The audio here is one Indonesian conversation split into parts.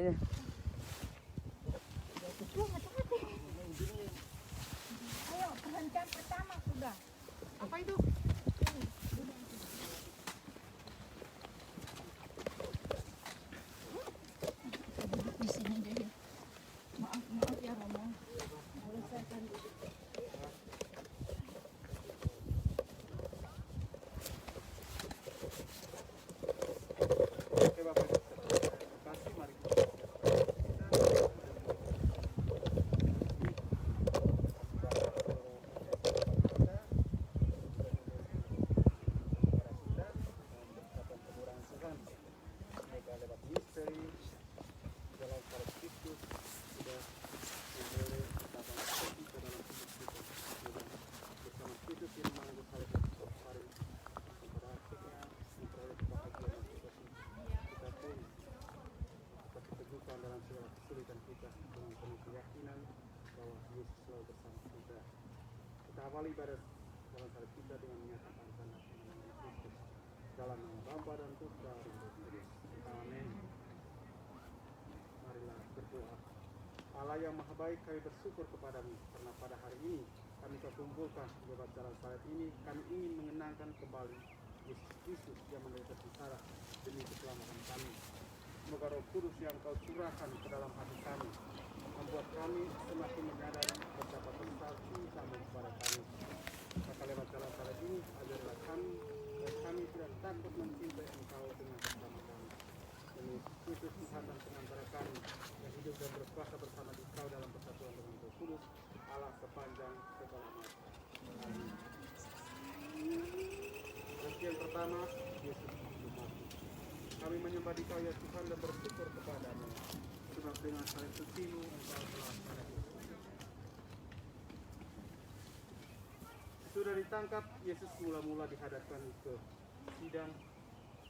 ya. Ayo, perhentian pertama sudah. Apa itu? Di sini deh. Maaf ya Romo. Boleh saya cari. Oke Bapak. Terima kasih, mari. Dalam segala kesulitan kita dengan penuh keyakinan bahwa Yesus selalu bersama kita. Kita awali ibadah dalam salat kita dengan menyatakan tanda nama Kristus dalam nama Bapa dan Putra dan Roh Kudus. Amin. Marilah berdoa. Allah yang Maha Baik, kami bersyukur kepadamu karena pada hari ini kami kumpulkan lewat jalan salat ini. Kami ingin mengenangkan kembali Yesus Kristus yang menderita sengsara demi keselamatan kami. Semoga Roh Kudus yang Kau curahkan ke dalam hati kami membuat kami semakin menyadari betapa besar cintamu kepada kami. Maka lewat jalan salat ini ajarlah kami dan kami tidak takut mencintai Engkau dengan bersama kami. Demi Yesus Tuhan dan pengantara kami yang hidup dan berkuasa bersama di Kau dalam persatuan dengan Roh Kudus Allah sepanjang segala masa. Amin. Yang pertama, Yesus hidup mati. Kami menyembah di Kau ya Tuhan dan bersyukur kepadamu sebab dengan salib suci-Mu Engkau telah menebus. Sudah ditangkap, Yesus mula-mula dihadapkan ke sidang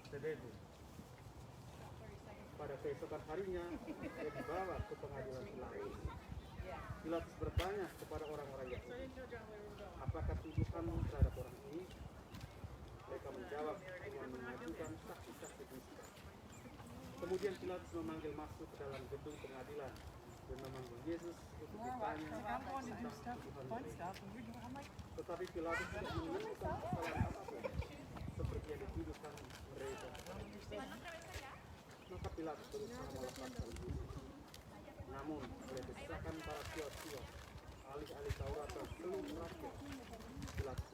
Sanhedrin. Pada keesokan harinya, dia dibawa ke pengadilan Pilatus. Pilatus bertanya kepada orang-orang Yahudi, apakah tuduhanmu terhadap orang ini? Mereka menjawab dengan mengajukan saksi-saksi dusta. Kemudian Pilatus memanggil masuk ke dalam gedung pengadilan dan memanggil Yesus untuk ditanya tentang tuduhan mereka. Tetapi Pilatus tidak menemukan kesalahan apapun seperti yang dituduhkan mereka. Maka Pilatus berusaha melepaskan Yesus. Namun oleh desakan para tua-tua, ahli-ahli Taurat dan seluruh rakyat, Pilatus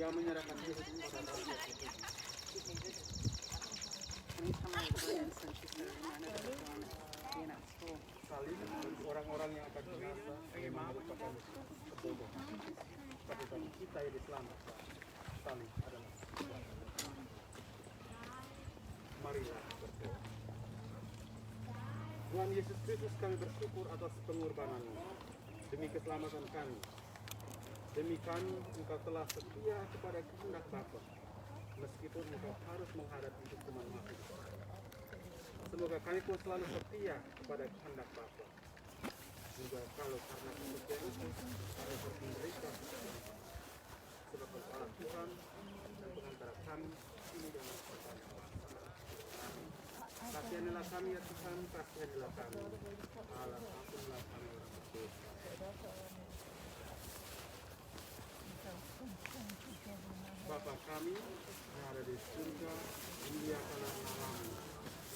yang menyerahkan Yesus kepada rakyat itu. Salib orang-orang yang akan binasa memang merupakan kebodohan. Tapi bagi kita yang diselamatkan, salib adalah kekuatan. Marilah berdoa. Tuhan Yesus Kristus, kami bersyukur atas pengorbanan-Mu demi keselamatan kami. Demi kami, Engkau telah setia kepada kehendak Bapa, meskipun Engkau harus menghadapi hukuman mati. Semoga kami pun selalu setia kepada kehendak Bapa. Juga kalau karena kesetiaan itu, kami bermenderita sebab Engkau Tuhan dan pengantara kami ini dan sepanjang masa. Amin. Kasihanilah kami ya Tuhan, kasihanilah kami. Allah, ampunlah kami orang berdosa. Bapa kami yang ada di surga, muliakanlah namamu,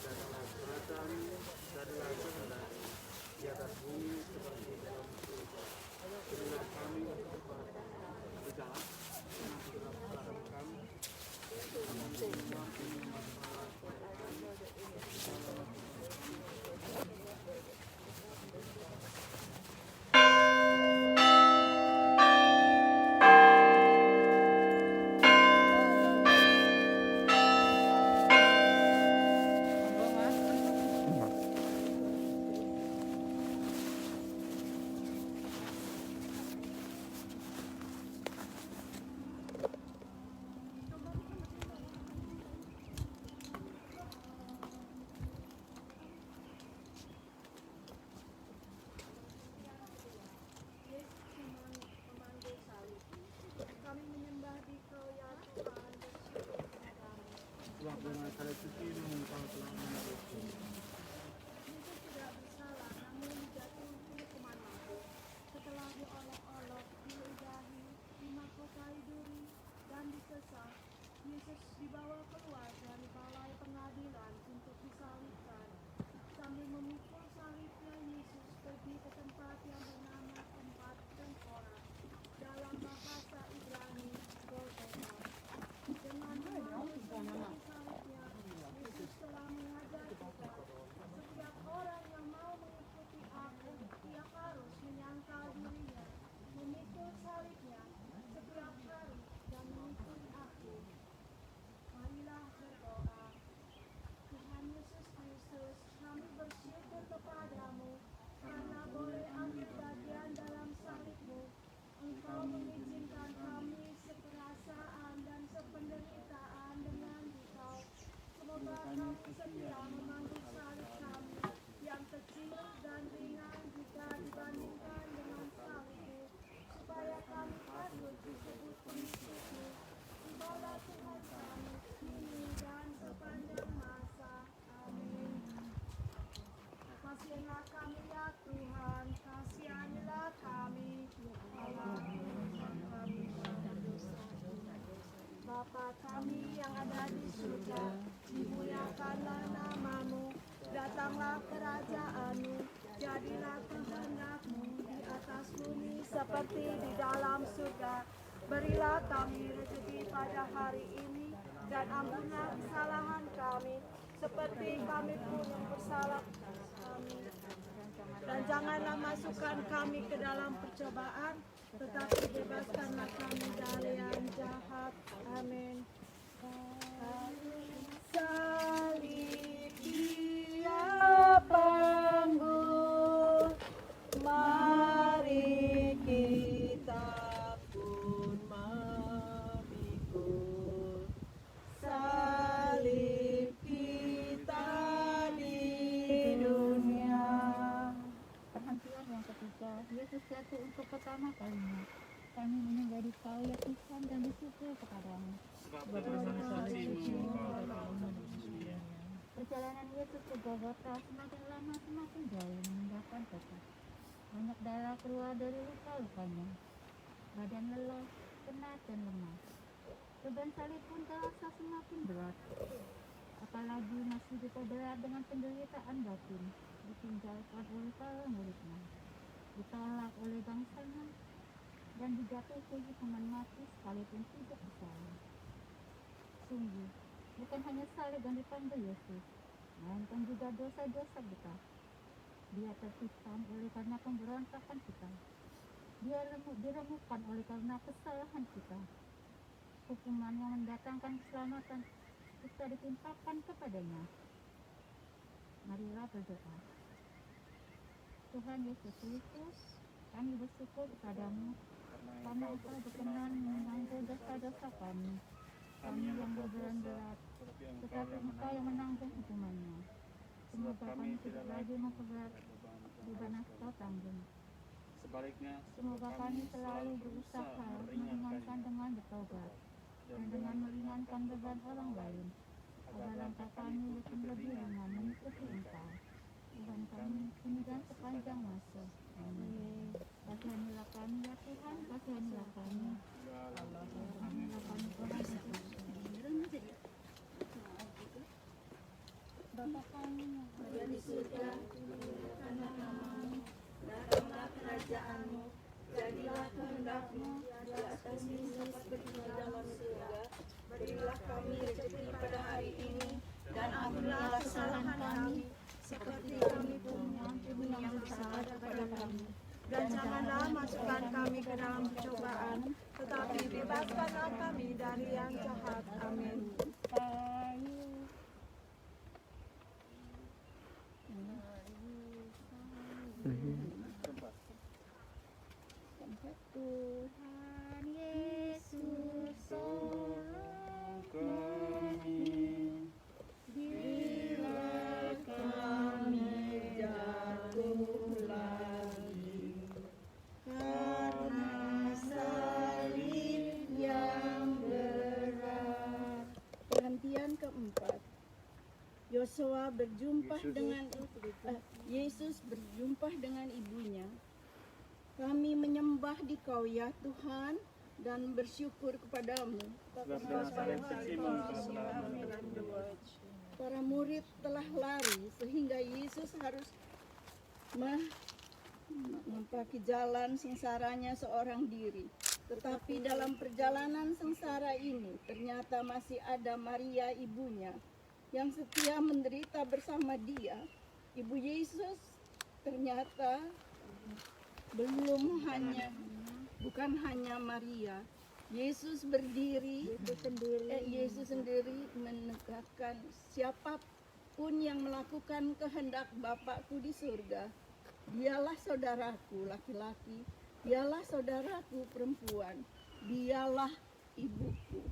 datanglah kerajaan-Mu, jadilah kehendak-Mu di atas bumi seperti di dalam surga. Berilah kami untuk di dalam kesalahan kami. Engkau mengizinkan kami seperasaan dan sependeritaan dengan Engkau. Semoga kami setia memandang salib kami yang kecil dan ringan jika dibandingkan dengan salib-Mu, supaya kami patut disebut pengikut-Mu. Ibadah Tuhan kami kini dan sepanjang masa. Amin. Kasihilah kami ya Tuhan, kasihanilah kami, Allah Tuhan kami berdosa. Bapa kami yang ada di surga, dimuliakanlah nama-Mu, datanglah kerajaan-Mu, jadilah kehendak-Mu di atas bumi seperti di dalam surga. Berilah kami rezeki pada hari ini, dan ampunilah kesalahan kami, seperti kami pun yang bersalah kami. Dan janganlah masukkan kami ke dalam percobaan, tetapi bebaskanlah kami dari yang jahat. Amin. Salib Dia panggul, mari kita pun memikul salib kita di dunia. Perhentian yang ketiga, Yesus jatuh untuk pertama kalinya. Kami menyembah Kau ya Tuhan dan bersyukur kepadamu. Perjalanan Yesus ke Golgota semakin lama semakin jauh meninggalkan kota. Banyak darah keluar dari luka-lukanya. Badan lelah, penat dan lemah. Beban salib pun terasa semakin berat. Apalagi masih diperberat dengan penderitaan batin, ditinggalkan oleh para muridnya, ditolak oleh bangsanya, dan dijatuhi hukuman mati sekalipun tidak bersalah. Sungguh, bukan hanya salib yang dipanggil Yesus, melainkan juga dosa-dosa kita. Dia tertikam oleh karena pemberontakan kita. Dia diremukkan oleh karena kesalahan kita. Hukuman yang mendatangkan keselamatan kita ditimpakan kepadanya. Marilah berdoa. Tuhan Yesus Kristus, kami bersyukur kepadamu karena Engkau berkenan menanggung dosa-dosa kami yang berbeban berat, tetapi Engkau yang menanggung hukumannya. Semoga kami tidak lagi memperberat beban yang Kau tanggung. Sebaliknya, Semoga kami selalu berusaha meringankan dengan bertobat dan dengan meringankan beban orang lain, agar langkah kami lebih ringan mengikuti Engkau. Tuhan kami, kini dan sepanjang masa. Amin. Kasihanilah kami ya Tuhan, kasihanilah kami. Kasihanilah kami orang yang Bapa kami yang Ada di surga, dimuliakanlah nama-Mu, datanglah kerajaan-Mu, jadilah kehendak-Mu di atas bumi seperti di dalam surga. Berilah kami rezeki pada hari ini, dan ampunilah kesalahan kami, seperti kami pun mengampuni yang bersalah kepada kami. Dan janganlah masukkan kami ke dalam percobaan, tetapi bebaskanlah kami dari yang jahat. Amin. Tuhan Yesus tolong kami Bila kami jatuh lagi karena salib yang berat. Perhentian keempat. Yosua berjumpa dengan Yesus berjumpa dengan ibunya. Kami menyembah Dikau ya Tuhan dan bersyukur kepadamu. Para murid telah lari sehingga Yesus harus menapaki jalan sengsaranya seorang diri. Tetapi dalam perjalanan sengsara ini ternyata masih ada Maria ibunya yang setia menderita bersama dia. Ibu Yesus ternyata bukan hanya Maria. Yesus berdiri, Yesus sendiri menegakkan siapapun yang melakukan kehendak Bapakku di surga, dialah saudaraku laki-laki Dialah saudaraku perempuan, dialah ibuku.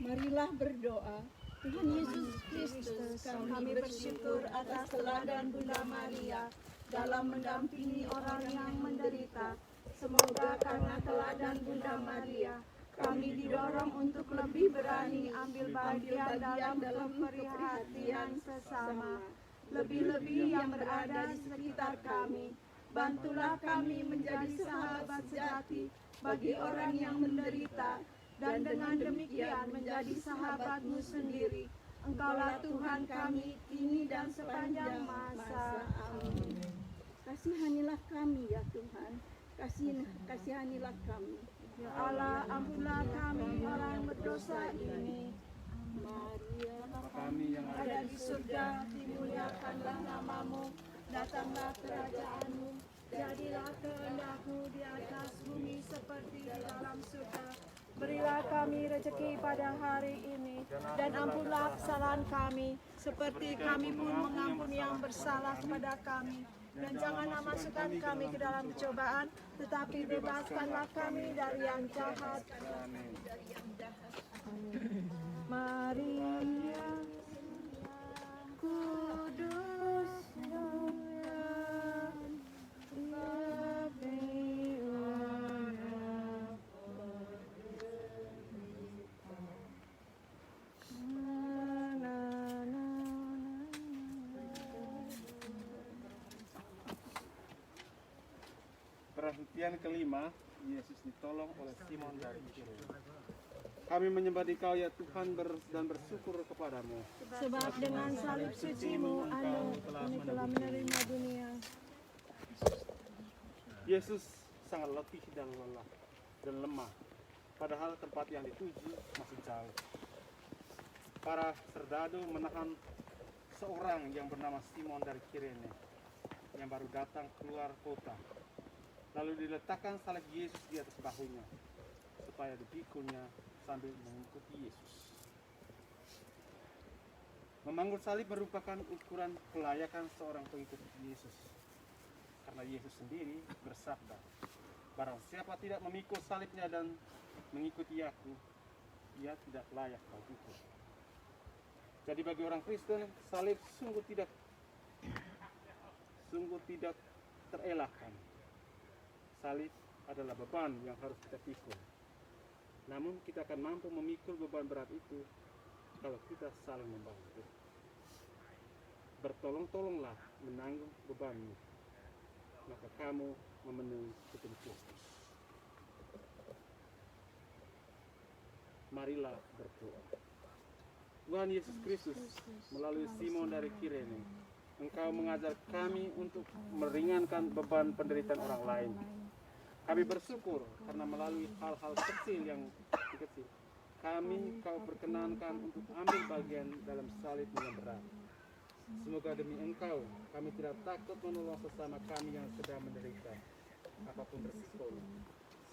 Marilah berdoa. Tuhan Yesus Kristus, kami bersyukur atas teladan Bunda Maria dalam mendampingi orang yang menderita. Semoga karena teladan Bunda Maria, kami didorong untuk lebih berani ambil bagian dalam keprihatinan sesama, lebih-lebih yang berada di sekitar kami. Bantulah kami menjadi sahabat sejati bagi orang yang menderita, dan dengan demikian menjadi sahabat-Mu sendiri. Engkaulah Tuhan kami kini dan sepanjang masa. Amin. Kasihanilah kami ya Tuhan, kasihanilah kami. Ya Allah, ampunlah kami orang berdosa ini. Maria, Bapa kami yang ada di surga, dimuliakanlah nama-Mu, datanglah kerajaan-Mu, jadilah kehendak-Mu di atas bumi seperti di dalam surga. Berilah kami rezeki pada hari ini, dan ampunlah kesalahan kami, seperti kami pun mengampuni yang bersalah kepada kami. Dan janganlah masukkan kami ke dalam percobaan, tetapi bebaskanlah kami dari yang jahat. Maria, kudus, mulia, lebih Perhentian kelima, Yesus ditolong oleh Simon dari Kirene. Kami menyembah Dikau ya Tuhan dan bersyukur kepadamu. sebab dengan salib suci-Mu Anda kami telah menerima dunia. Yesus sangat letih dan lelah dan lemah, padahal tempat yang dituju masih jauh. Para serdadu menahan seorang yang bernama Simon dari Kirene yang baru datang keluar kota. Lalu diletakkan salib Yesus di atas bahunya supaya dipikulnya sambil mengikuti Yesus. Memanggul salib merupakan ukuran kelayakan seorang pengikut Yesus. Karena Yesus sendiri bersabda, barang siapa tidak memikul salibnya dan mengikuti aku, ia tidak layak bagiku. Jadi bagi orang Kristen, salib sungguh tidak terelakkan. Salib adalah beban yang harus kita pikul. Namun kita akan mampu memikul beban berat itu kalau kita saling membantu. Bertolong-tolonglah menanggung bebanmu, maka kamu memenuhi petunjuk Kristus. Marilah berdoa. Tuhan Yesus Kristus, melalui Simon dari Kirene, Engkau mengajar kami untuk meringankan beban penderitaan orang lain. Kami bersyukur karena melalui hal-hal kecil yang kecil, Kau perkenankan untuk ambil bagian dalam salib yang berat. Semoga demi Engkau, kami tidak takut menolong sesama kami yang sedang menderita, apapun resikonya.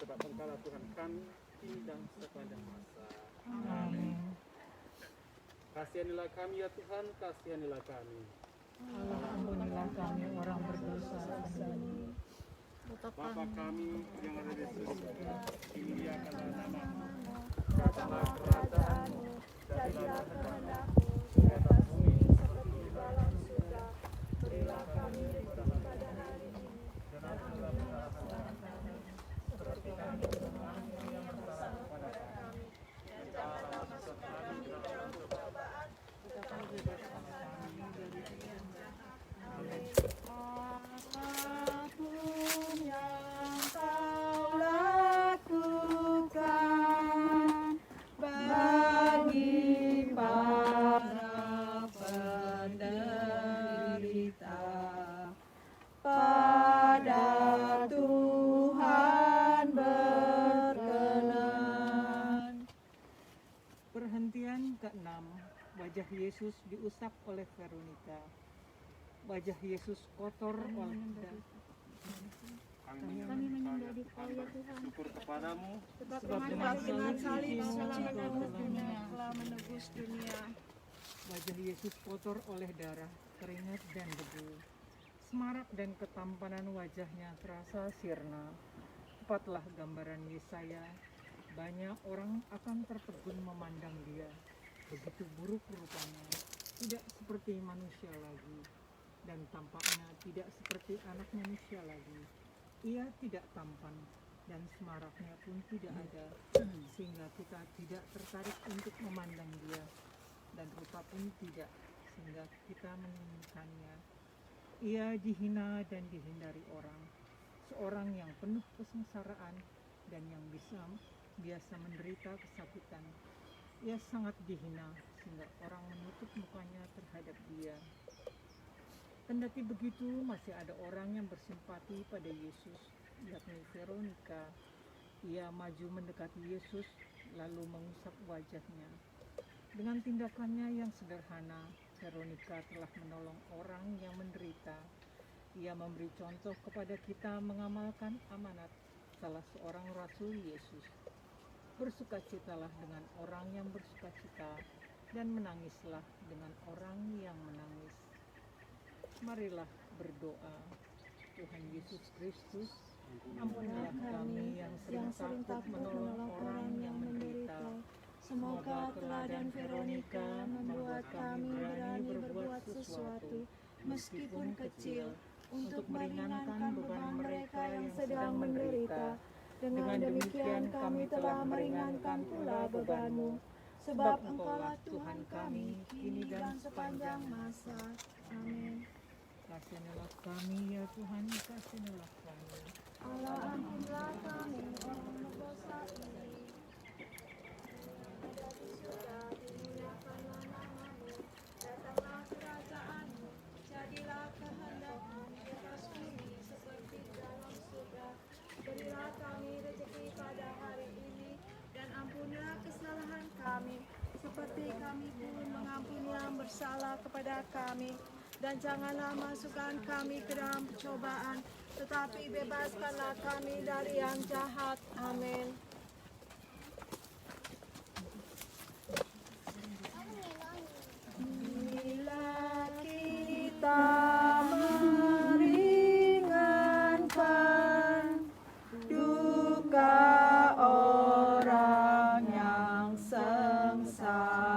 Sebab Engkaulah Tuhan kami, kini dan sepanjang masa. Amin. Kasihanilah kami ya Tuhan, kasihanilah kami. Ampunilah kami orang berdosa. Bapa kami yang ada di surga, dimuliakanlah nama-Mu. Datanglah kerajaan-Mu, jadilah kehendak-Mu di atas bumi seperti di dalam surga. Berilah kami rezeki pada hari ini, dan ampunilah kesalahan kami, seperti kami mengampuni yang bersalah kepada kami. Dan janganlah masukkan kami ke dalam pencobaan, tetapi bebaskanlah kami dari yang jahat. Amin. Apapun yang Kau lakukan bagi para penderita, pada Tuhan berkenan. Perhentian ke-6, wajah Yesus diusap oleh Veronica. Wajah Yesus kotor oleh Kami menyembah Dikau ya Tuhan, syukur kepadamu. Sebab dengan salib telah menebus dunia. wajah Yesus kotor oleh darah, keringat dan debu. Semarak dan ketampanan wajahnya terasa sirna. Tepatlah gambaran Yesaya, banyak orang akan tertegun memandang dia. Begitu buruk rupanya, tidak seperti manusia lagi, dan tampaknya tidak seperti anak manusia lagi. Ia tidak tampan, dan semaraknya pun tidak ada, sehingga kita tidak tertarik untuk memandang dia, dan rupa pun tidak, sehingga kita menginginkannya. Ia dihina dan dihindari orang, seorang yang penuh kesengsaraan dan yang biasa menderita kesakitan. Ia sangat dihina sehingga orang menutup mukanya terhadap dia. Kendati begitu, masih ada orang yang bersimpati pada Yesus, yakni Veronika. Ia maju mendekati Yesus lalu mengusap wajahnya. Dengan tindakannya yang sederhana, Veronika telah menolong orang yang menderita. Ia memberi contoh kepada kita mengamalkan amanat salah seorang rasul Yesus. Bersukacitalah dengan orang yang bersukacita, dan menangislah dengan orang yang menangis. Marilah berdoa. Tuhan Yesus Kristus, ampunilah kami yang sering takut menolong orang yang menderita. Semoga teladan Veronika membuat kami berani berbuat sesuatu, meskipun kecil, untuk meringankan beban mereka yang sedang menderita. Dengan demikian kami telah meringankan pula bebanmu, sebab Engkaulah Tuhan kami, kini dan sepanjang masa. Amin. Kasihanilah kami ya Tuhan, kasihanilah kami. Allah, ampunilah kami orang berdosa ini. Ada di surga, dimuliakanlah namamu. Datanglah kerajaanmu, jadilah kehendakmu di atas bumi seperti di dalam surga. Berilah kami rezeki pada hari ini, dan ampunilah kesalahan kami, seperti kami pun mengampuni yang bersalah kepada kami. Dan janganlah masukkan kami ke dalam percobaan, tetapi bebaskanlah kami dari yang jahat. Amin. Bila kita meringankan duka orang yang sengsara,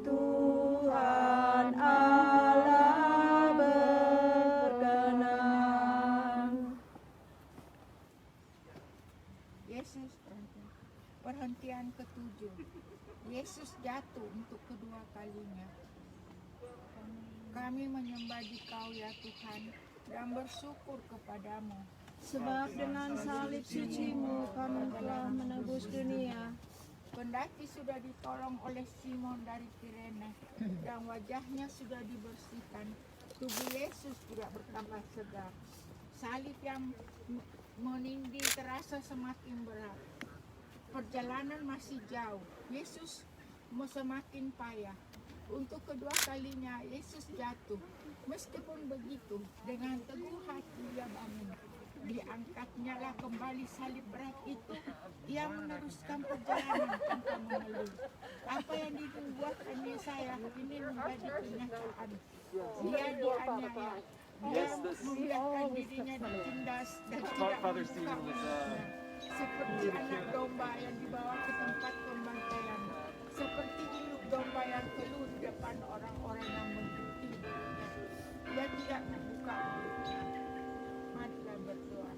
Tuhan Allah berkenan. Yesus perhentian ketujuh. Yesus jatuh untuk kedua kalinya. Kami menyembah Dikau ya Tuhan dan bersyukur kepadamu. Sebab dengan salib suci-Mu kami telah menebus dunia. Kendati sudah ditolong oleh Simon dari Kirene dan wajahnya sudah dibersihkan, tubuh Yesus tidak bertambah segar. Salib yang menindih terasa semakin berat. Perjalanan masih jauh. Yesus semakin payah. Untuk kedua kalinya Yesus jatuh. Meskipun begitu, dengan teguh hati dia bangun. Diangkatnya lah kembali salib berat itu. Ia meneruskan perjalanan tanpa mengeluh. Apa yang dibuatkan Yesaya ini menjadi kenyataan. Dia dianiaya. Dia membiarkan dirinya ditindas dan tidak membuka. Seperti anak domba yang dibawa ke tempat pembantaian, seperti induk domba yang keluh di depan orang-orang yang mengikuti dirinya. Dia tidak membuka mulutnya. Marilah berdoa.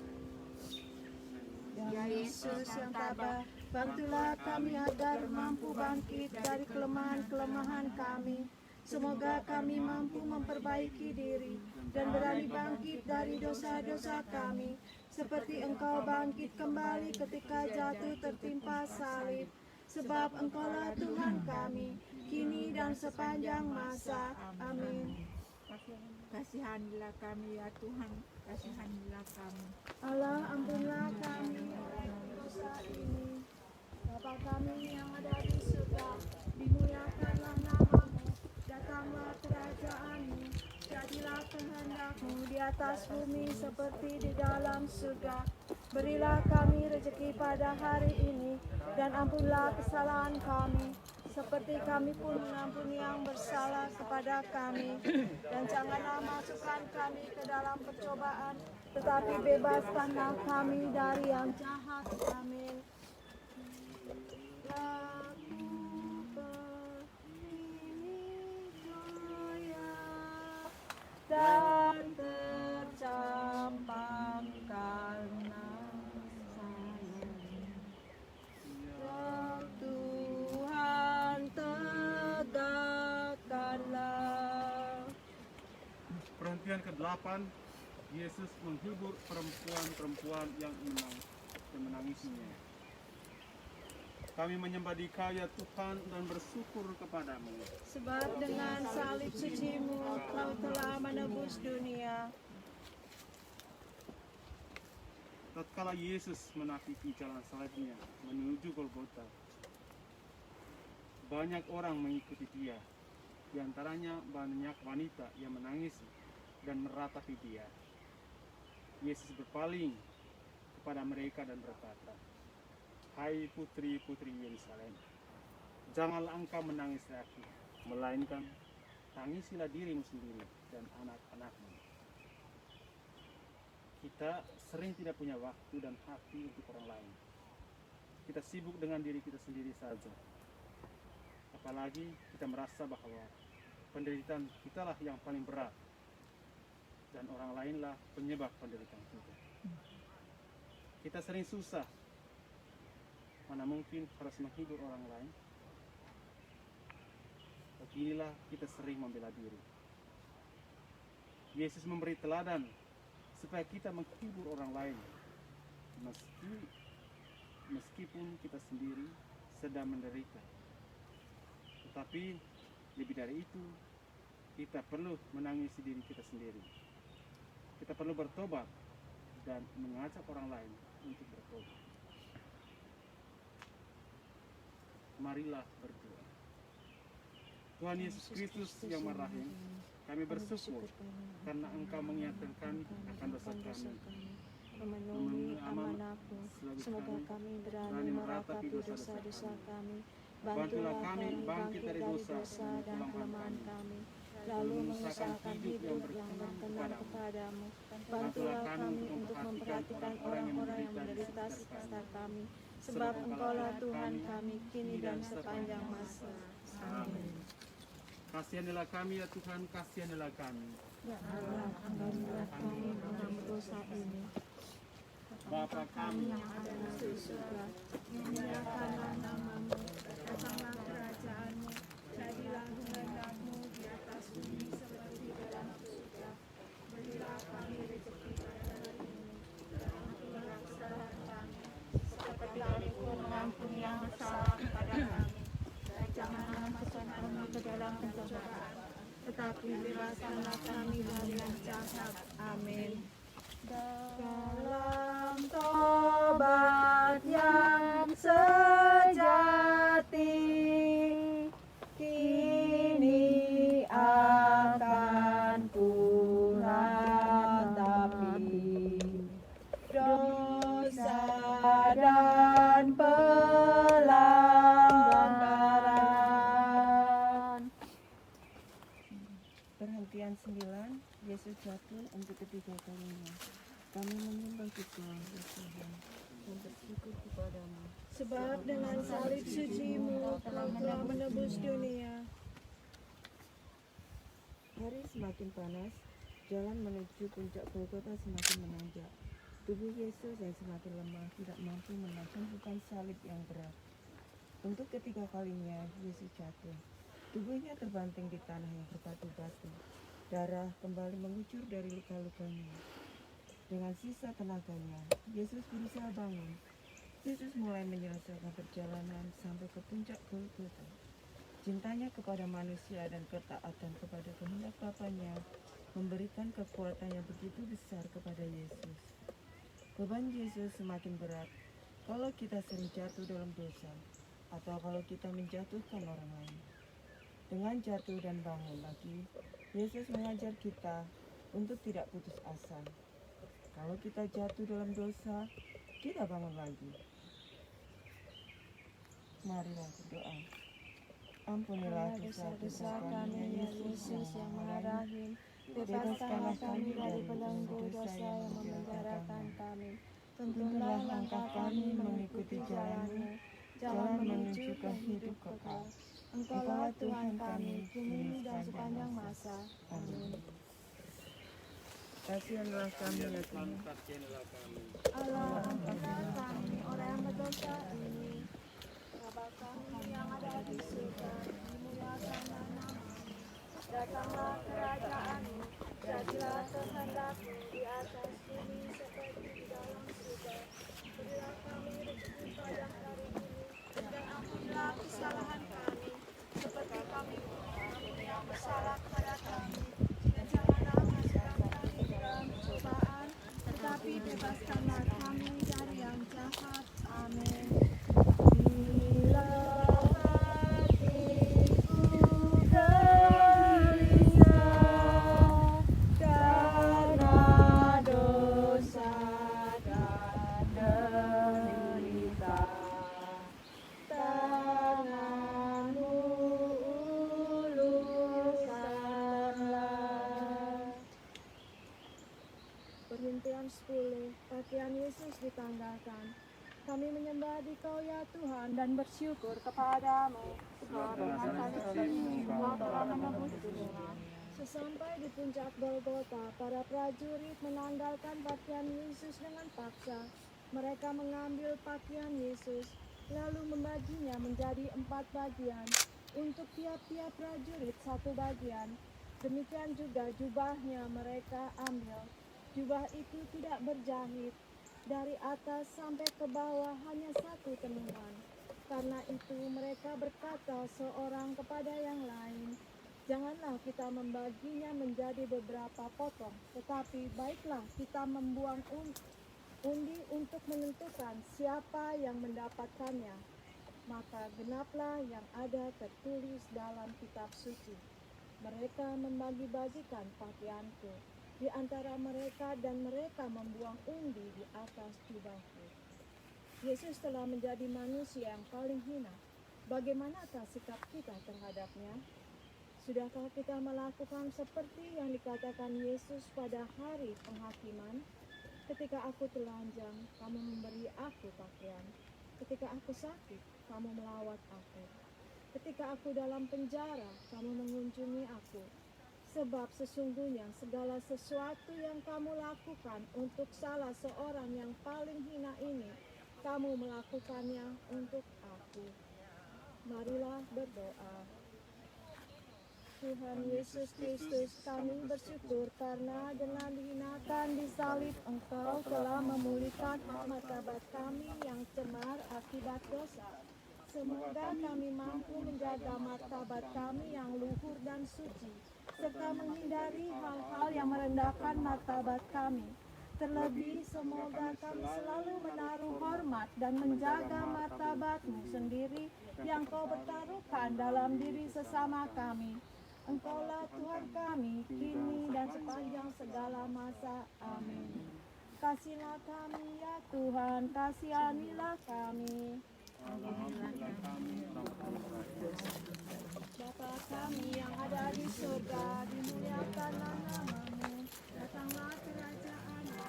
Ya Yesus yang tabah, bantulah kami agar mampu bangkit dari kelemahan-kelemahan kami. Semoga kami mampu memperbaiki diri dan berani bangkit dari dosa-dosa kami, seperti Engkau bangkit kembali ketika jatuh tertimpa salib. Sebab Engkaulah Tuhan kami, kini dan sepanjang masa. Amin. Kasihanilah kami ya Tuhan, kasihanilah kami. Allah, ampunilah kami orang berdosa ini. Bapa kami yang ada di surga, dimuliakanlah namamu. Datanglah kerajaanmu, jadilah kehendakmu di atas bumi seperti di dalam surga. Berilah kami rezeki pada hari ini, dan ampunilah kesalahan kami, seperti kami pun mengampuni yang bersalah kepada kami. Dan janganlah masukkan kami ke dalam percobaan, tetapi bebaskanlah kami dari yang jahat. Amin. Dan tercampang karena sayang Tuhan tegakkanlah. Perhentian ke-8, Yesus menghibur perempuan-perempuan yang menangisinya. Kami menyembah Dikau ya Tuhan dan bersyukur kepadamu. Sebab dengan salib suci-Mu Kau telah menebus dunia. Tatkala Yesus menapiki jalan salibnya menuju Golgota, banyak orang mengikuti Dia. Di antaranya banyak wanita yang menangis dan meratapi Dia. Yesus berpaling kepada mereka dan berkata, "Hai putri-putri Yerusalem, janganlah engkau menangis lagi, melainkan tangisilah dirimu sendiri dan anak-anakmu." Kita sering tidak punya waktu dan hati untuk orang lain. Kita sibuk dengan diri kita sendiri saja. Apalagi kita merasa bahwa penderitaan kitalah yang paling berat dan orang lainlah penyebab penderitaan kita. Kita sering susah, mana mungkin harus menghibur orang lain. Beginilah kita sering membela diri. Yesus memberi teladan supaya kita menghibur orang lain, meskipun kita sendiri sedang menderita. Tetapi lebih dari itu, kita perlu menangisi diri kita sendiri. Kita perlu bertobat dan mengajak orang lain untuk bertobat. Marilah berdoa. Tuhan Yesus Kristus yang Maha-Rahim, kami bersyukur karena Engkau mengingatkan kami akan dosa kami, Memenuhi amanah-Mu. Semoga kami berani meratapi dosa-dosa kami. Bantulah kami bangkit dari dosa dan kelemahan kami, lalu mengusahakan hidup yang berkenan kepadamu. Bantulah kami untuk memperhatikan orang-orang yang menderita sekitar kami, sebab Engkaulah Tuhan kami kini dan sepanjang masa. Amin. Kasihanilah kami ya Tuhan, kasihanilah kami. Ya Allah, ampunilah kami dalam dosa ini. Bapa kami yang ada di surga, dimuliakanlah namamu, datanglah kerajaanmu, jadilah kehendak-Mu di atas bumi seperti di dalam surga. Berilah kami rezeki pada hari ini, dan ampunilah kesalahan kami, seperti kami pun mengampuni yang bersalah kepada kami. Dan janganlah masukkan kami ke dalam pencobaan, tetapi bebaskanlah kami dari yang jahat. Amin. Dalam tobat yang sejati, kini akan ku ratapi dosa dan pelanggaran. Perhentian 9, Yesus jatuh untuk ketiga kalinya. Kami menyembah Tuhan, Tuhan, dan bersyukur kepadamu. Sebab dengan salib suci-Mu Kau telah menebus dunia. Hari semakin panas, jalan menuju puncak Golgota semakin menanjak. Tubuh Yesus yang semakin lemah tidak mampu menahan beban salib yang berat. Untuk ketiga kalinya, Yesus jatuh. Tubuhnya terbanting di tanah yang berbatu-batu. Darah kembali mengucur dari luka-lukanya. Dengan sisa tenaganya, Yesus berusaha bangun. Yesus mulai menyelesaikan perjalanan sampai ke puncak Golgota. Cintanya kepada manusia dan ketaatan kepada kehendak Bapanya memberikan kekuatan yang begitu besar kepada Yesus. Beban Yesus semakin berat kalau kita sering jatuh dalam dosa atau kalau kita menjatuhkan orang lain. Dengan jatuh dan bangun lagi, Yesus mengajar kita untuk tidak putus asa. Kalau kita jatuh dalam dosa, kita bangun lagi. Marilah berdoa. Ampunilah dosa-dosa kami, ya Yesus yang Maha Rahim. Bebaskanlah kami dari belenggu dosa yang memenjarakan kami. Tuntunlah langkah kami mengikuti jalan-Mu, jalan menuju ke hidup kekal. Engkaulah Tuhan kami, kini dan sepanjang masa. Amin. Kasihanlah kami ya Tuhan. Allah, ampunilah kami, orang yang berdosa ini. Bapa kami yang ada di surga, dimuliakanlah nama-Mu. Datanglah kerajaan-Mu, jadilah kehendak-Mu di atas bumi seperti di dalam surga. Berilah kami rezeki pada hari ini, dan ampunilah kesalahan kami, seperti kami mengampuni yang bersalah kepada kami. Dan janganlah masukkan kami ke dalam pencobaan, tetapi bebaskanlah kami dari yang jahat. Amin. Bila hatiku gelisah karena dosa dan derita, tangan-Mu ulurkanlah. Perhentian 10. Pakaian Yesus ditanggalkan. Kami menyembah Dikau ya Tuhan dan bersyukur kepadamu. Sebab dengan salib ini Engkau telah menebus dunia. Sesampai di puncak Golgota, para prajurit menanggalkan pakaian Yesus dengan paksa. Mereka mengambil pakaian Yesus, lalu membaginya menjadi 4 bagian. Untuk tiap-tiap prajurit 1 bagian. Demikian juga jubahnya mereka ambil. Jubah itu tidak berjahit. Dari atas sampai ke bawah hanya 1 tenungan. Karena itu mereka berkata seorang kepada yang lain, janganlah kita membaginya menjadi beberapa potong, tetapi baiklah kita membuang undi untuk menentukan siapa yang mendapatkannya. Maka genaplah yang ada tertulis dalam kitab suci. Mereka membagi-bagikan pakaianku di antara mereka dan mereka membuang undi di atas jubahku. Yesus telah menjadi manusia yang paling hina. Bagaimanakah sikap kita terhadapnya? Sudahkah kita melakukan seperti yang dikatakan Yesus pada hari penghakiman? Ketika aku telanjang, kamu memberi aku pakaian. Ketika aku sakit, kamu melawat aku. Ketika aku dalam penjara, kamu mengunjungi aku. Sebab sesungguhnya segala sesuatu yang kamu lakukan untuk salah seorang yang paling hina ini, kamu melakukannya untuk aku. Marilah berdoa. Tuhan Yesus Kristus, kami bersyukur karena dengan dihinakan di salib Engkau telah memulihkan martabat kami yang cemar akibat dosa. Semoga kami mampu menjaga martabat kami yang luhur dan suci, serta menghindari hal-hal yang merendahkan martabat kami. Terlebih, semoga kami selalu menaruh hormat dan menjaga martabat-Mu sendiri yang Kau bertaruhkan dalam diri sesama kami. Engkaulah Tuhan kami, kini dan sepanjang segala masa. Amin. Kasihlah kami ya Tuhan, kasihanilah kami. Bapa kami yang ada di surga, dimuliakanlah nama-Mu. Datanglah kerajaan-Mu.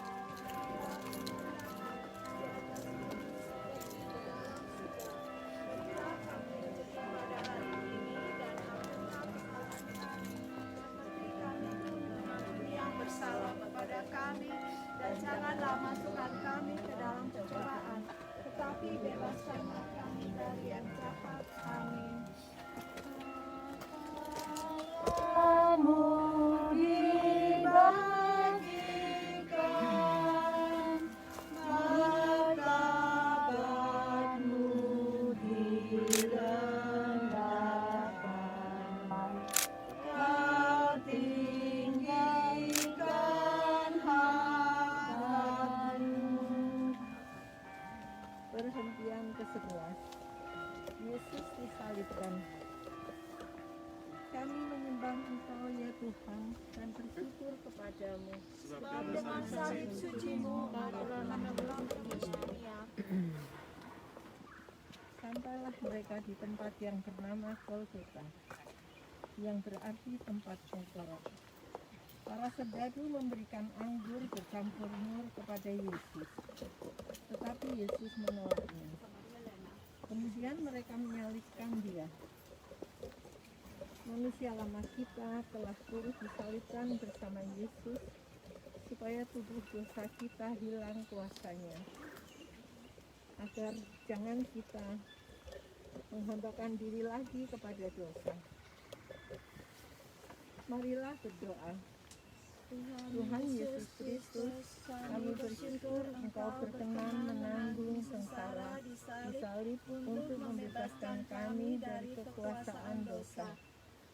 Berilah kami rezeki pada hari ini dan ampunilah kesalahan kami, seperti kami pun mengampuni yang bersalah kepada kami, dan janganlah masukkan kami ke dalam pencobaan, tetapi bebaskanlah kami dari yang jahat. Amin. Kamu dibagikan, martabat-Mu direndahkan, Kau tinggikan harga-Mu. Perhentian ke-11. Yesus disalibkan. Kami menyembah Engkau ya Tuhan dan bersyukur kepadamu. Sebab dengan salib suci-Mu Kau telah menenggelamkan dunia. Sampai Sampailah mereka di tempat yang bernama Golgota, yang berarti tempat tengkorak. Para serdadu memberikan anggur bercampur mur kepada Yesus, tetapi Yesus menolaknya. Kemudian mereka menyalibkan dia. Manusia lama kita telah turut disalibkan bersama Yesus, supaya tubuh dosa kita hilang kuasanya, agar jangan kita menghambakan diri lagi kepada dosa. Marilah berdoa. Tuhan Yesus Kristus, kami bersyukur Engkau berkenan menanggung sengsara disalib untuk membebaskan kami dari kekuasaan dosa.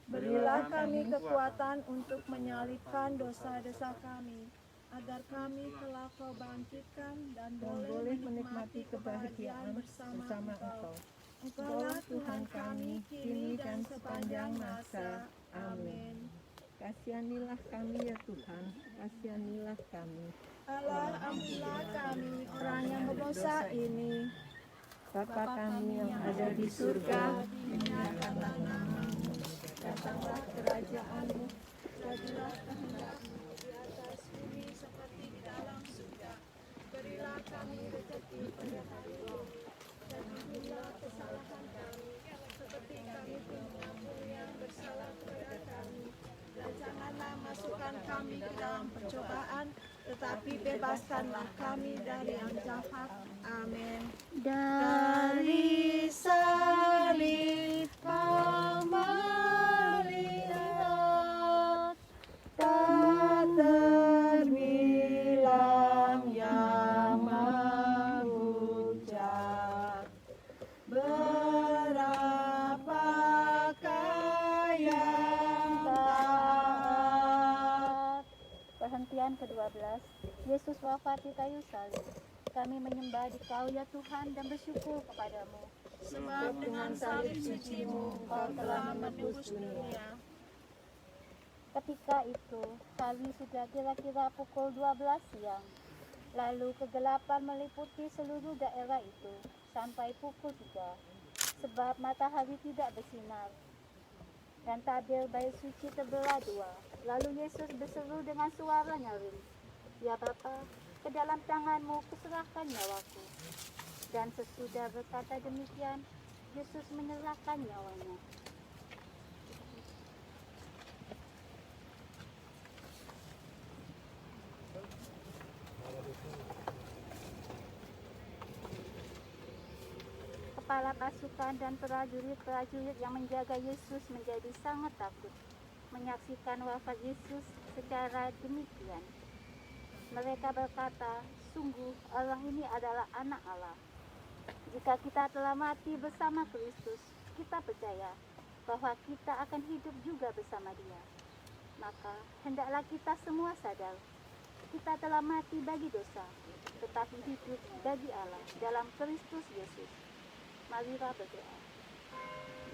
Berilah kami kekuatan untuk menyalibkan dosa-dosa kami, agar kami kelak Kau bangkitkan dan boleh menikmati kebahagiaan bersama Engkau. Engkaulah Tuhan kami, kini dan sepanjang masa. Amin. Kasihanilah kami ya Tuhan, kasihanilah kami. Allah, ampunilah kami, orang yang berdosa ini. Bapa kami yang ada di surga, dimuliakanlah nama-Mu, datanglah kerajaan-Mu, jadilah kehendak-Mu di atas bumi seperti di dalam surga. Berilah kami rezeki pada hari ini, dan ampunilah kesalahan kami, seperti kami pun mengampuni yang bersalah kepada kami. Dan janganlah masukkan kami ke dalam pencobaan, tetapi bebaskanlah kami dari yang jahat. Amin. Dari salib Kau melihat, tak terbilang yang menghujat. Berapakah yang taat. Perhentian ke-12. Yesus wafat di kayu salib. Kami menyembah di Kau ya Tuhan dan bersyukur kepadamu. Sebab dengan salib suci-Mu Engkau telah menebus dunia. Ketika itu, hari sudah kira-kira pukul 12 siang. Lalu kegelapan meliputi seluruh daerah itu sampai pukul 3, sebab matahari tidak bersinar. Dan tabir bait suci terbelah dua. Lalu Yesus berseru dengan suara nyaring, "Ya Bapa, ke dalam tangan-Mu kuserahkan nyawaku." Dan sesudah berkata demikian, Yesus menyerahkan nyawanya. Kepala pasukan dan prajurit-prajurit yang menjaga Yesus menjadi sangat takut menyaksikan wafat Yesus secara demikian. Mereka berkata, "Sungguh orang ini adalah anak Allah." Jika kita telah mati bersama Kristus, kita percaya bahwa kita akan hidup juga bersama Dia. Maka hendaklah kita semua sadar, kita telah mati bagi dosa, tetapi hidup bagi Allah dalam Kristus Yesus. Marilah berdoa.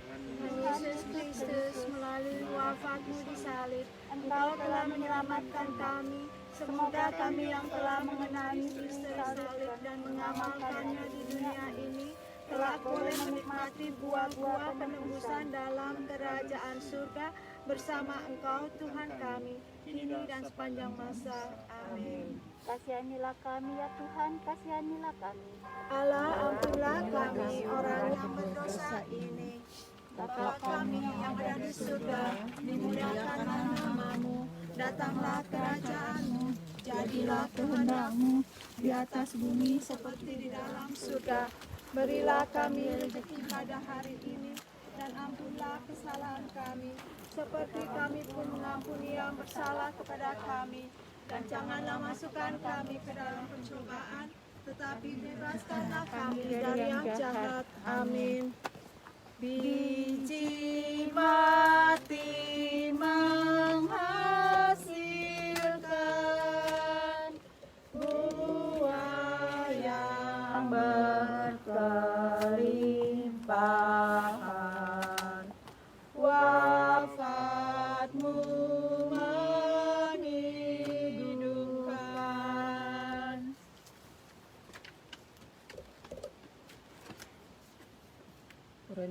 Tuhan Yesus Kristus, melalui wafat-Mu di salib, Engkau telah menyelamatkan kami. Semoga kami yang telah mengenali Kristus salib dan mengamalkannya di dunia ini, kelak boleh menikmati buah-buah penebusan dalam kerajaan surga bersama Engkau Tuhan kami, kini dan sepanjang masa. Amin. Kasihanilah kami ya Tuhan, kasihanilah kami. Allah, ampunilah kami orang yang berdosa ini. Bapa kami yang ada di surga, dimuliakanlah nama-Mu, datanglah kerajaan-Mu, jadilah kehendak-Mu di atas bumi seperti di dalam surga. Berilah kami rezeki pada hari ini, dan ampunilah kesalahan kami, seperti kami pun mengampuni yang bersalah kepada kami. Dan janganlah masukkan kami ke dalam pencobaan, tetapi bebaskanlah kami dari yang jahat. Amin. Biji mati menghasilkan buah yang berkelimpahan. Wafat-Mu menghidupkan.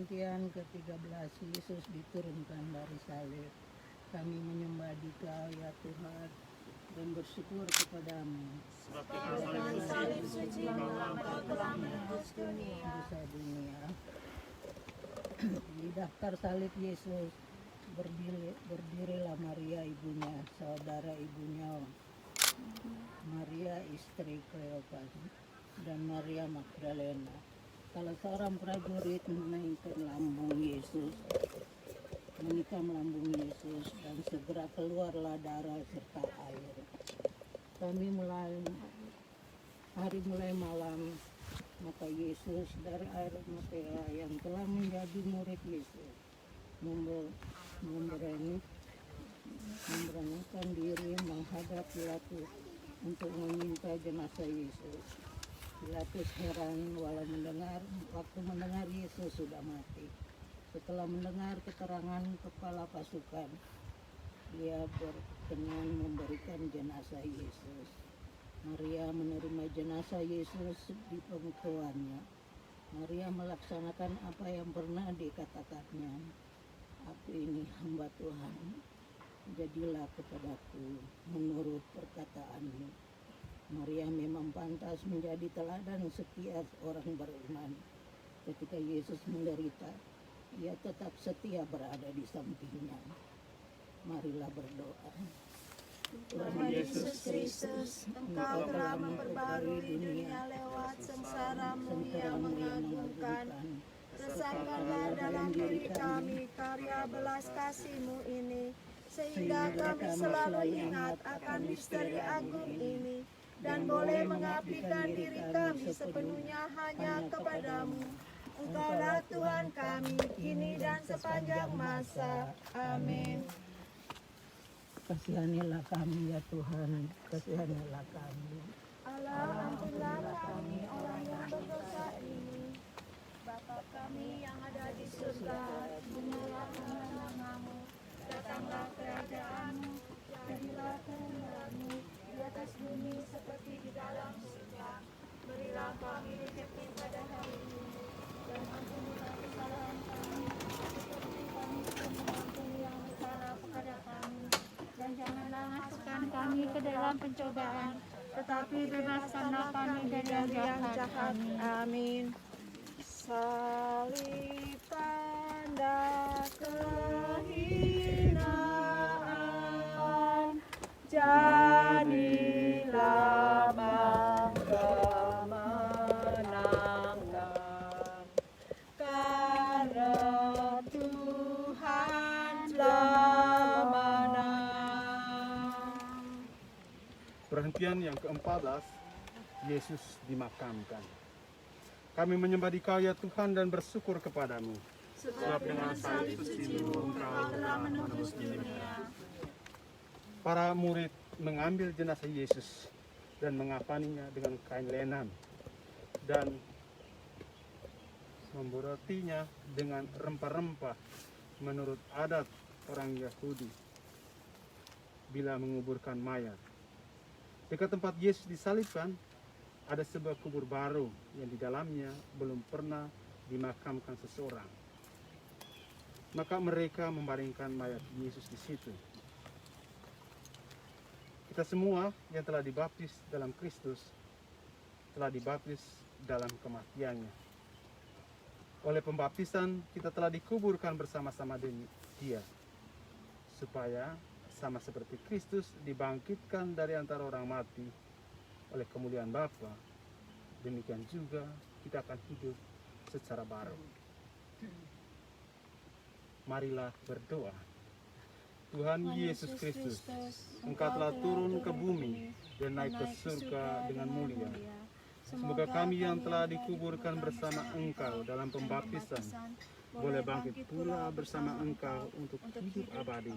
Rangkaian ke-13 Yesus diturunkan dari salib. Kami menyembah Dikau ya Tuhan dan bersyukur kepadamu. Dengan salib suci Engkau telah menebus dunia. Dosa dunia. Di daftar salib Yesus berdirilah Maria ibunya, saudara ibunya Maria istri Kleopas dan Maria Magdalena. Salah seorang prajurit menaikkan lambung Yesus, menikam lambung Yesus, dan segera keluarlah darah serta air. Hari mulai malam, maka Yesus dari air mata yang telah menjadi murid Yesus memberanikan diri menghadap Pilatus untuk meminta jenazah Yesus. Pilatus heran waktu mendengar Yesus sudah mati. Setelah mendengar keterangan kepala pasukan, dia berkenan memberikan jenazah Yesus. Maria menerima jenazah Yesus di pemakamannya. Maria melaksanakan apa yang pernah dikatakannya. Aku ini hamba Tuhan, jadilah kepadaku menurut perkataanmu. Maria memang pantas menjadi teladan setiap orang beriman. Ketika Yesus menderita, ia tetap setia berada di sampingnya. Marilah berdoa. Tuhan Yesus Kristus, Engkau telah memperbarui dunia lewat sengsara-Mu yang mengagumkan. Resapkanlah dalam diri kami karya belas kasih-Mu ini, sehingga kami selalu ingat akan misteri agung ini, dan boleh mengabdikan diri kami sepenuhnya hanya kepadamu. Engkaulah Tuhan kami, kini dan sepanjang masa. Amin. Kasihanilah kami ya Tuhan, kasihanilah kami. Allah, ampunilah kami orang yang berdosa ini. Bapa kami yang ada di surga, dimuliakanlah nama-Mu. Datanglah kerajaan-Mu, jadilah kehendak-Mu di atas bumi seperti di dalam surga. Berilah kami rezeki pada hari ini, dan ampunilah kesalahan kami, seperti kami juga mengampuni yang bersalah kepada kami. Dan janganlah masukkan kami ke dalam pencobaan, tetapi bebaskanlah kami dari yang jahat. Amin. Salib tanda kehinaan, jadilah bangga menangkan, karena Tuhan telah menang. Perhentian yang ke-14, Yesus dimakamkan. Kami menyembah Dikau ya Tuhan dan bersyukur kepadamu. Sebab dengan salib suci-Mu Engkau telah menebus dunia. Para murid mengambil jenazah Yesus dan mengapaninya dengan kain lenan dan memburotinya dengan rempah-rempah menurut adat orang Yahudi bila menguburkan mayat. Dekat tempat Yesus disalibkan ada sebuah kubur baru yang di dalamnya belum pernah dimakamkan seseorang. Maka mereka membaringkan mayat Yesus di situ. Kita semua yang telah dibaptis dalam Kristus telah dibaptis dalam kematiannya. Oleh pembaptisan kita telah dikuburkan bersama-sama dengan Dia, supaya sama seperti Kristus dibangkitkan dari antara orang mati oleh kemuliaan Bapa, demikian juga kita akan hidup secara baru. Marilah berdoa. Tuhan Yesus Kristus, Engkau telah turun ke bumi dan naik ke surga dengan mulia. Semoga kami yang telah dikuburkan bersama Engkau dalam pembaptisan boleh bangkit pula bersama Engkau untuk hidup abadi.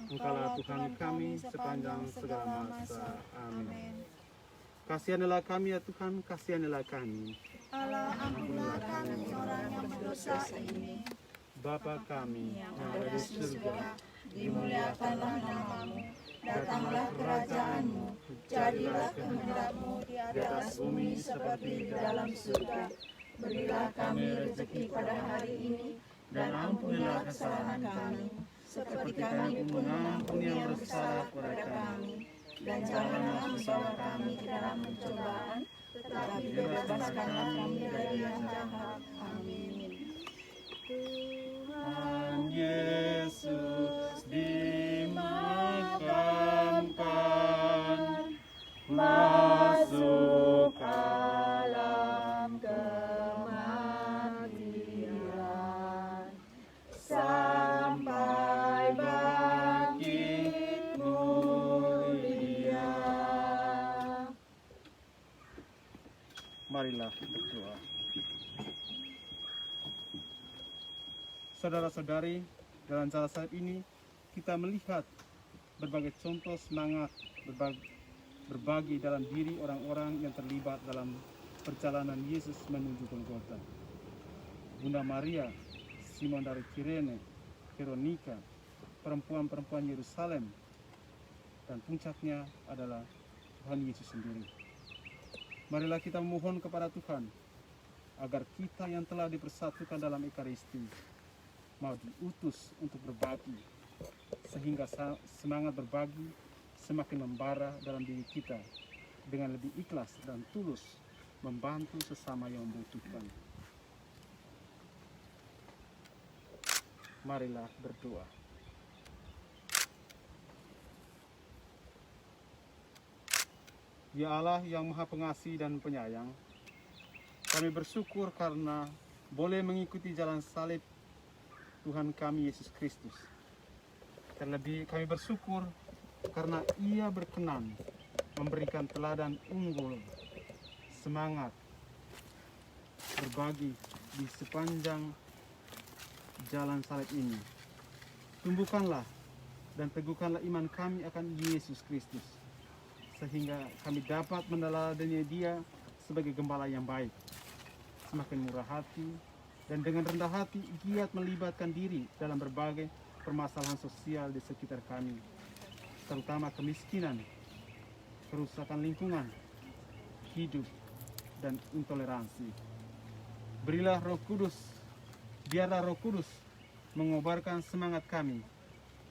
Engkaulah Tuhan kami sepanjang segala masa. Amin. Kasihanilah kami ya Tuhan, kasihanilah kami. Allah, ampunilah kami orang yang berdosa ini. Bapa kami yang ada di surga, dimuliakanlah nama-Mu. Datanglah kerajaanmu, jadilah kehendak-Mu di atas bumi seperti di dalam surga. Berilah kami rezeki pada hari ini, dan ampunilah kesalahan kami, seperti kami pun mengampuni yang bersalah kepada kami. Dan janganlah membawa kami ke dalam pencobaan, tetapi bebaskanlah kami dari yang jahat. Amin. Tuhan Yesus dimakamkan, masuk alam kematian, sampai bangkit mulia. Marilah berdoa. Saudara-saudari, dalam salah satu ini kita melihat berbagai contoh semangat berbagi dalam diri orang-orang yang terlibat dalam perjalanan Yesus menuju Golgota. Bunda Maria, Simon dari Kirene, Veronica, perempuan-perempuan Yerusalem, dan puncaknya adalah Tuhan Yesus sendiri. Marilah kita memohon kepada Tuhan agar kita yang telah dipersatukan dalam Ekaristi mau diutus untuk berbagi, sehingga semangat berbagi semakin membara dalam diri kita dengan lebih ikhlas dan tulus membantu sesama yang membutuhkan. Marilah berdoa. Ya Allah yang Maha Pengasih dan Penyayang, kami bersyukur karena boleh mengikuti jalan salib Tuhan kami Yesus Kristus. Terlebih kami bersyukur karena Ia berkenan memberikan teladan unggul, semangat, berbagi di sepanjang jalan salib ini. Tumbuhkanlah dan teguhkanlah iman kami akan Yesus Kristus, sehingga kami dapat meneladani Dia sebagai gembala yang baik, semakin murah hati, dan dengan rendah hati giat melibatkan diri dalam berbagai permasalahan sosial di sekitar kami, terutama kemiskinan, kerusakan lingkungan hidup, dan intoleransi. Berilah Roh Kudus, biarlah Roh Kudus mengobarkan semangat kami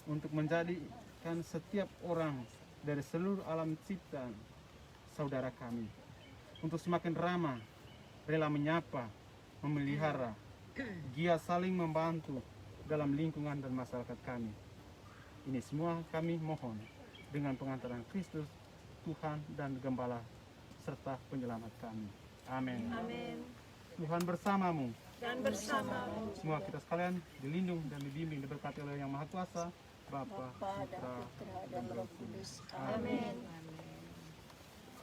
untuk menjadikan setiap orang dari seluruh alam ciptaan saudara kami, untuk semakin ramah, rela menyapa, memelihara, giat saling membantu dalam lingkungan dan masyarakat kami. Ini semua kami mohon dengan pengantaran Kristus, Tuhan dan Gembala serta penyelamat kami. Amin. Amin. Tuhan bersamamu. Dan bersamamu. Semua kita sekalian dilindung dan dibimbing diberkati oleh Yang Maha Kuasa, Bapa, Putra, dan Roh Kudus. Amin. Amin.